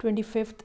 25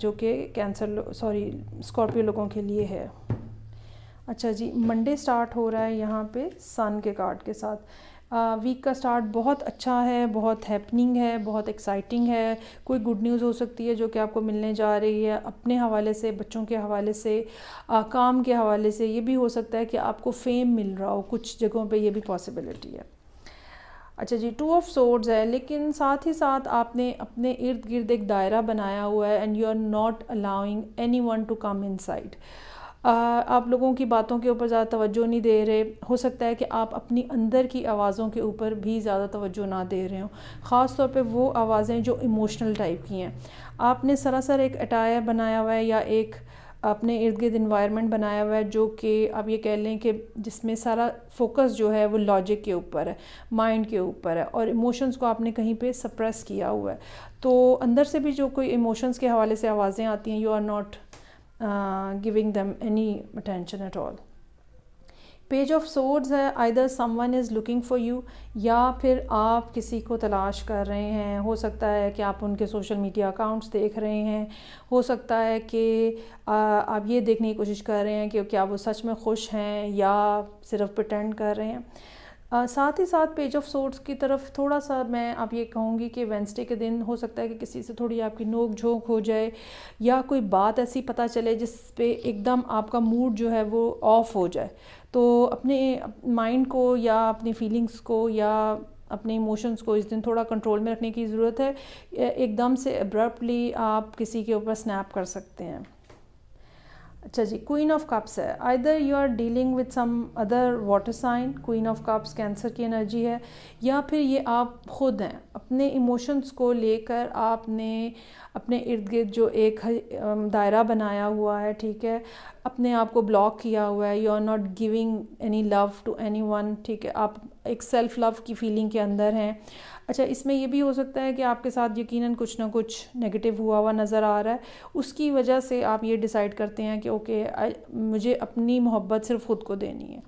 جو کہ اسکارپیو لوگوں کے لیے ہے. اچھا جی، منڈے سٹارٹ ہو رہا ہے یہاں پہ سن کے کارڈ کے ساتھ. ویک کا سٹارٹ بہت اچھا ہے، بہت ہیپننگ ہے، بہت ایکسائٹنگ ہے. کوئی گڈ نیوز ہو سکتی ہے جو کہ آپ کو ملنے جا رہی ہے اپنے حوالے سے، بچوں کے حوالے سے، کام کے حوالے سے. یہ بھی ہو سکتا ہے کہ آپ کو فیم مل رہا ہو، کچھ جگہوں پہ یہ بھی پاسبلٹی ہے. اچھا جی، 2 آف سورڈز ہے، لیکن ساتھ ہی ساتھ آپ نے اپنے ارد گرد ایک دائرہ بنایا ہوا ہے and you are not allowing any one to come inside. آپ لوگوں کی باتوں کے اوپر زیادہ توجہ نہیں دے رہے. ہو سکتا ہے کہ آپ اپنی اندر کی آوازوں کے اوپر بھی زیادہ توجہ نہ دے رہے ہوں، خاص طور پہ وہ آوازیں جو ایموشنل ٹائپ کی ہیں. آپ نے سراسر ایک اٹائر بنایا ہوا ہے یا ایک اپنے ارد گرد انوائرمنٹ بنایا ہوا ہے جو کہ آپ یہ کہہ لیں کہ جس میں سارا فوکس جو ہے وہ لاجک کے اوپر ہے، مائنڈ کے اوپر ہے، اور ایموشنز کو آپ نے کہیں پہ سپریس کیا ہوا ہے. تو اندر سے بھی جو کوئی ایموشنز کے حوالے سے آوازیں آتی ہیں، you are not giving them any attention at all. Page of swords ہے، either someone is looking for you یا پھر آپ کسی کو تلاش کر رہے ہیں. ہو سکتا ہے کہ آپ ان کے سوشل میڈیا اکاؤنٹس دیکھ رہے ہیں، ہو سکتا ہے کہ آپ یہ دیکھنے کی کوشش کر رہے ہیں کہ کیا وہ سچ میں خوش ہیں یا صرف پریٹینڈ کر رہے ہیں. ساتھ ہی ساتھ پیج آف سورڈز کی طرف تھوڑا سا میں آپ یہ کہوں گی کہ وینسڈے کے دن ہو سکتا ہے کہ کسی سے تھوڑی آپ کی نوک جھونک ہو جائے یا کوئی بات ایسی پتہ چلے جس پہ ایک دم آپ کا موڈ جو ہے وہ آف ہو جائے. تو اپنے مائنڈ کو یا اپنی فیلنگز کو یا اپنے ایموشنز کو اس دن تھوڑا کنٹرول میں رکھنے کی ضرورت ہے. ایک دم سے ابرپٹلی آپ کسی کے اوپر سنیپ کر سکتے ہیں. اچھا جی، کوئین آف کپس ہے، either you are dealing with some other water sign. Queen of cups cancer کی انرجی ہے، یا پھر یہ آپ خود ہیں اپنے ایموشنز کو لے کر آپ نے اپنے ارد گرد جو ایک دائرہ بنایا ہوا ہے، ٹھیک ہے، اپنے آپ کو بلاک کیا ہوا ہے. You are not giving any love to any one, ٹھیک ہے، آپ ایک سیلف لو کی فیلنگ کے اندر ہیں. اچھا، اس میں یہ بھی ہو سکتا ہے کہ آپ کے ساتھ یقیناً کچھ نہ کچھ نگیٹو ہوا نظر آ رہا ہے. اس کی وجہ سے آپ یہ ڈیسائیڈ کرتے ہیں کہ اوکے، مجھے اپنی محبت صرف خود کو دینی ہے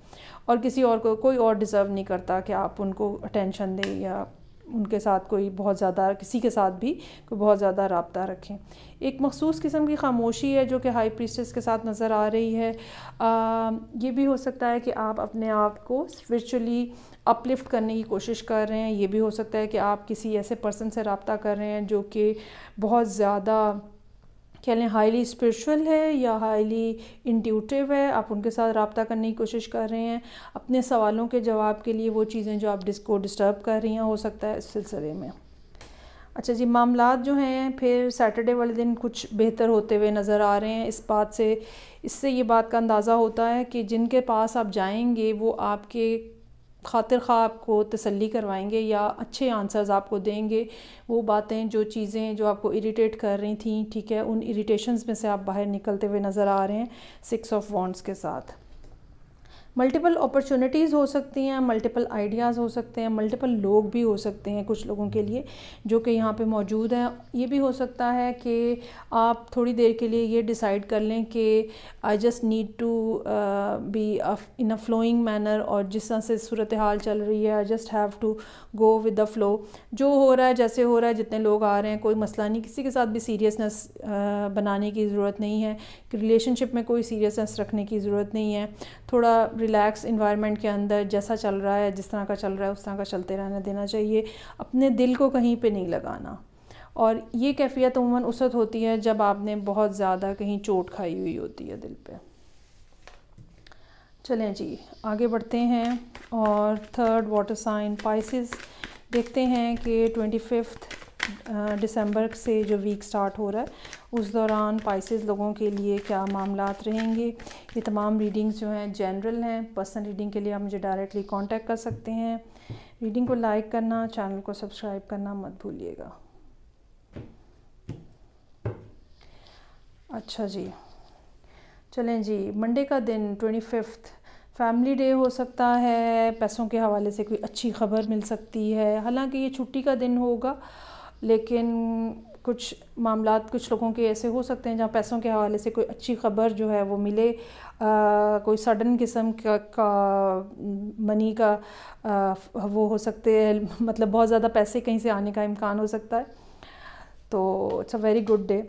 اور کسی اور کو کوئی اور ڈیزرو نہیں کرتا کہ آپ ان کو اٹینشن دیں یا ان کے ساتھ کوئی بہت زیادہ، کسی کے ساتھ بھی کوئی بہت زیادہ رابطہ رکھیں. ایک مخصوص قسم کی خاموشی ہے جو کہ ہائی پریسٹس کے ساتھ نظر آ رہی ہے. یہ بھی ہو سکتا ہے کہ آپ اپنے آپ کو اسپرچولی اپ لفٹ کرنے کی کوشش کر رہے ہیں. یہ بھی ہو سکتا ہے کہ آپ کسی ایسے پرسن سے رابطہ کر رہے ہیں جو کہ بہت زیادہ کہہ لیں ہائیلی اسپرچول ہے یا ہائیلی انٹیوٹیو ہے. آپ ان کے ساتھ رابطہ کرنے کی کوشش کر رہے ہیں اپنے سوالوں کے جواب کے لیے. وہ چیزیں جو آپ کو ڈسٹرب کر رہی ہیں ہو سکتا ہے اس سلسلے میں. اچھا جی، معاملات جو ہیں پھر سیٹرڈے والے دن کچھ بہتر ہوتے ہوئے نظر آ رہے ہیں. اس سے یہ بات کا اندازہ ہوتا ہے کہ جن کے پاس آپ جائیں گے وہ آپ کے خاطر خواہ آپ کو تسلی کروائیں گے یا اچھے آنسرز آپ کو دیں گے. وہ باتیں، جو چیزیں جو آپ کو اریٹیٹ کر رہی تھیں، ٹھیک ہے، ان اریٹیشنز میں سے آپ باہر نکلتے ہوئے نظر آ رہے ہیں 6 آف وانڈز کے ساتھ. ملٹیپل اپرچونٹیز ہو سکتی ہیں، ملٹیپل آئیڈیاز ہو سکتے ہیں، ملٹیپل لوگ بھی ہو سکتے ہیں کچھ لوگوں کے لیے جو کہ یہاں پہ موجود ہیں. یہ بھی ہو سکتا ہے کہ آپ تھوڑی دیر کے لیے یہ ڈیسائیڈ کر لیں کہ I just need to be in a flowing manner, اور جس طرح سے صورتحال چل رہی ہے I just have to go with the flow. جو ہو رہا ہے، جیسے ہو رہا ہے، جتنے لوگ آ رہے ہیں، کوئی مسئلہ نہیں. کسی کے ساتھ بھی سیریسنس بنانے کی ضرورت نہیں ہے، ریلیشن شپ میں کوئی سیریسنس رکھنے کی ضرورت نہیں ہے. تھوڑا ریلیکس انوائرمنٹ کے اندر جیسا چل رہا ہے، جس طرح کا چل رہا ہے اس طرح کا چلتے رہنے دینا چاہیے. اپنے دل کو کہیں پہ نہیں لگانا. اور یہ کیفیت عموماً اس وقت ہوتی ہے جب آپ نے بہت زیادہ کہیں چوٹ کھائی ہوئی ہوتی ہے دل پہ. چلیں جی آگے بڑھتے ہیں اور تھرڈ واٹر سائن پائسز دیکھتے ہیں کہ 25 دسمبر سے جو ویک سٹارٹ ہو رہا ہے اس دوران پائسز لوگوں کے لیے کیا معاملات رہیں گے. یہ تمام ریڈنگز جو ہیں جنرل ہیں. پرسنل ریڈنگ کے لیے آپ مجھے ڈائریکٹلی کانٹیکٹ کر سکتے ہیں. ریڈنگ کو لائک کرنا، چینل کو سبسکرائب کرنا مت بھولیے گا. اچھا جی، چلیں جی، منڈے کا دن 25 فیملی ڈے ہو سکتا ہے. پیسوں کے حوالے سے کوئی اچھی خبر مل سکتی ہے. حالانکہ یہ چھٹی کا دن ہوگا لیکن کچھ معاملات کچھ لوگوں کے ایسے ہو سکتے ہیں جہاں پیسوں کے حوالے سے کوئی اچھی خبر جو ہے وہ ملے. کوئی سڈن قسم کا منی کا وہ ہو سکتے ہیں، مطلب بہت زیادہ پیسے کہیں سے آنے کا امکان ہو سکتا ہے. تو it's a very good day.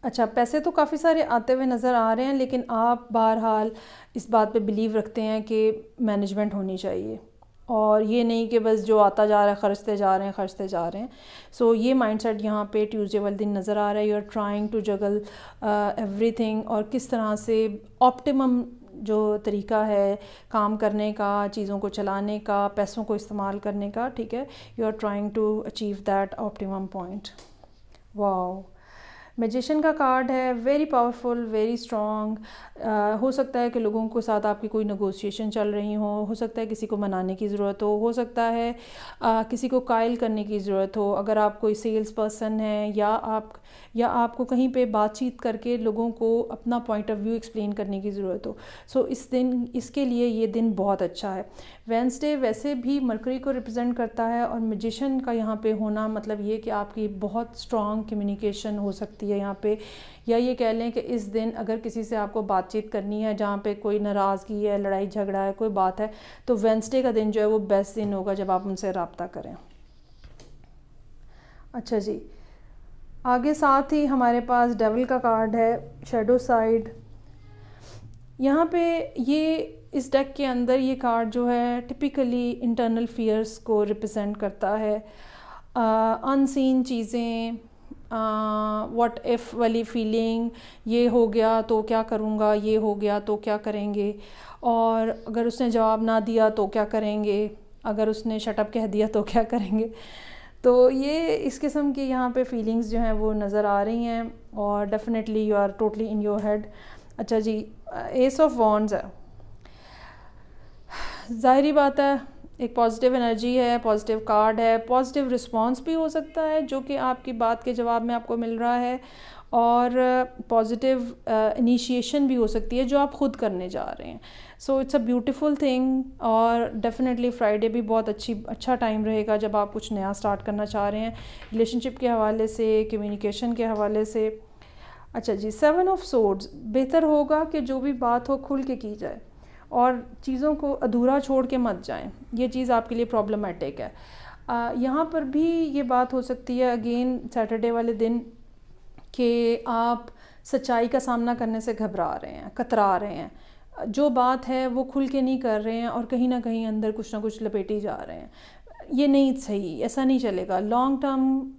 اچھا، پیسے تو کافی سارے آتے ہوئے نظر آ رہے ہیں، لیکن آپ بہرحال اس بات پہ بلیو رکھتے ہیں کہ مینجمنٹ ہونی چاہیے، اور یہ نہیں کہ بس جو آتا جا رہا ہے خرچتے جا رہے ہیں. سو یہ مائنڈ سیٹ یہاں پہ ٹیوزڈے والے دن نظر آ رہا ہے. You are trying to juggle everything, اور کس طرح سے آپٹیمم جو طریقہ ہے کام کرنے کا، چیزوں کو چلانے کا، پیسوں کو استعمال کرنے کا، ٹھیک ہے، you are trying to achieve that optimum point. Wow, magician کا کارڈ ہے، ویری پاورفل، ویری اسٹرانگ. ہو سکتا ہے کہ لوگوں کے ساتھ آپ کی کوئی نیگوسیشن چل رہی ہو سکتا ہے کسی کو منانے کی ضرورت ہو سکتا ہے کسی کو قائل کرنے کی ضرورت ہو. اگر آپ کوئی سیلز پرسن ہیں یا آپ کو کہیں پہ بات چیت کر کے لوگوں کو اپنا پوائنٹ آف ویو ایکسپلین کرنے کی ضرورت ہو، سو اس کے لیے یہ دن بہت اچھا ہے. وینسڈے ویسے بھی مرکری کو ریپرزینٹ کرتا ہے، اور میجیشن کا یہاں پہ ہونا مطلب یہ کہ آپ کی بہت اسٹرانگ کمیونیکیشن ہو سکتی ہے یہاں پہ، یا یہ کہہ لیں کہ اس دن اگر کسی سے آپ کو بات چیت کرنی ہے جہاں پہ کوئی ناراضگی ہے، لڑائی جھگڑا ہے، کوئی بات ہے، تو وینسڈے کا دن جو ہے وہ بیسٹ دن ہوگا جب آپ ان سے رابطہ کریں. اچھا جی، آگے ساتھ ہی ہمارے پاس ڈیول کا کارڈ ہے، شیڈو سائڈ. یہاں پہ یہ اس ڈیک کے اندر یہ کارڈ جو ہے ٹپیکلی انٹرنل فیئرس کو ریپرزینٹ کرتا ہے. ان سین چیزیں، واٹ ایف والی فیلنگ، یہ ہو گیا تو کیا کروں گا، یہ ہو گیا تو کیا کریں گے، اور اگر اس نے جواب نہ دیا تو کیا کریں گے، اگر اس نے شٹ اپ کہہ دیا تو کیا کریں گے. تو یہ اس قسم کی یہاں پہ فیلنگز جو ہیں وہ نظر آ رہی ہیں، اور definitely you are totally in your head. اچھا جی، ایس آف وانڈز ہے. ظاہری بات ہے ایک پازیٹیو انرجی ہے، پازیٹیو کارڈ ہے، پازیٹیو رسپانس بھی ہو سکتا ہے جو کہ آپ کی بات کے جواب میں آپ کو مل رہا ہے، اور پازیٹیو انیشیشن بھی ہو سکتی ہے جو آپ خود کرنے جا رہے ہیں. So it's a beautiful thing, اور ڈیفینیٹلی فرائیڈے بھی بہت اچھا ٹائم رہے گا جب آپ کچھ نیا سٹارٹ کرنا چاہ رہے ہیں ریلیشن شپ کے حوالے سے، کمیونیکیشن کے حوالے سے. اچھا جی، 7 آف سورڈز، بہتر ہوگا کہ جو بھی بات ہو کھل کے کی جائے اور چیزوں کو ادھورا چھوڑ کے مت جائیں. یہ چیز آپ کے لیے پرابلمٹک ہے. یہاں پر بھی یہ بات ہو سکتی ہے اگین سیٹرڈے والے دن کہ آپ سچائی کا سامنا کرنے سے گھبرا رہے ہیں، کترا رہے ہیں، جو بات ہے وہ کھل کے نہیں کر رہے ہیں، اور کہیں نہ کہیں اندر کچھ نہ کچھ لپیٹی جا رہے ہیں. یہ نہیں صحیح، ایسا نہیں چلے گا. لانگ ٹرم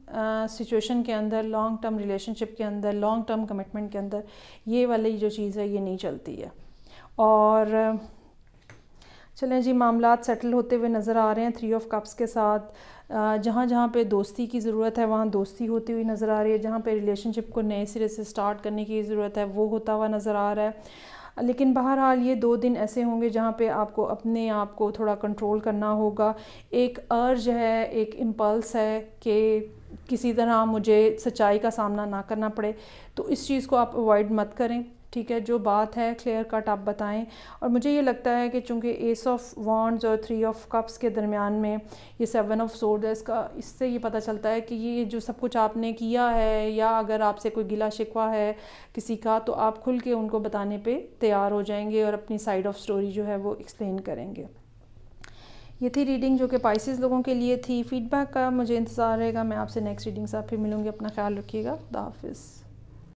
سچویشن کے اندر، لانگ ٹرم ریلیشن شپ کے اندر، لانگ ٹرم کمٹمنٹ کے اندر یہ والی جو چیز ہے یہ نہیں چلتی ہے. اور چلیں جی، معاملات سیٹل ہوتے ہوئے نظر آ رہے ہیں 3 آف کپس کے ساتھ. جہاں جہاں پہ دوستی کی ضرورت ہے وہاں دوستی ہوتی ہوئی نظر آ رہی ہے، جہاں پہ ریلیشن شپ کو نئے سرے سے سٹارٹ کرنے کی ضرورت ہے وہ ہوتا ہوا نظر آ رہا ہے. لیکن بہرحال یہ 2 دن ایسے ہوں گے جہاں پہ آپ کو اپنے آپ کو تھوڑا کنٹرول کرنا ہوگا. ایک ارج ہے، ایک امپلس ہے کہ کسی طرح مجھے سچائی کا سامنا نہ کرنا پڑے، تو اس چیز کو آپ اوائڈ مت کریں. ٹھیک ہے، جو بات ہے کلیئر کٹ آپ بتائیں. اور مجھے یہ لگتا ہے کہ چونکہ ایس آف وانڈز اور 3 آف کپس کے درمیان میں یہ 7 آف سورڈ ہے، اس سے یہ پتہ چلتا ہے کہ یہ جو سب کچھ آپ نے کیا ہے، یا اگر آپ سے کوئی گلہ شکوہ ہے کسی کا، تو آپ کھل کے ان کو بتانے پہ تیار ہو جائیں گے اور اپنی سائیڈ آف سٹوری جو ہے وہ ایکسپلین کریں گے. یہ تھی ریڈنگ جو کہ پائسز لوگوں کے لیے تھی. فیڈ بیک کا مجھے انتظار رہے گا. میں آپ سے نیکسٹ ریڈنگ سے پھر ملوں گی. اپنا خیال رکھیے گا. خدا حافظ.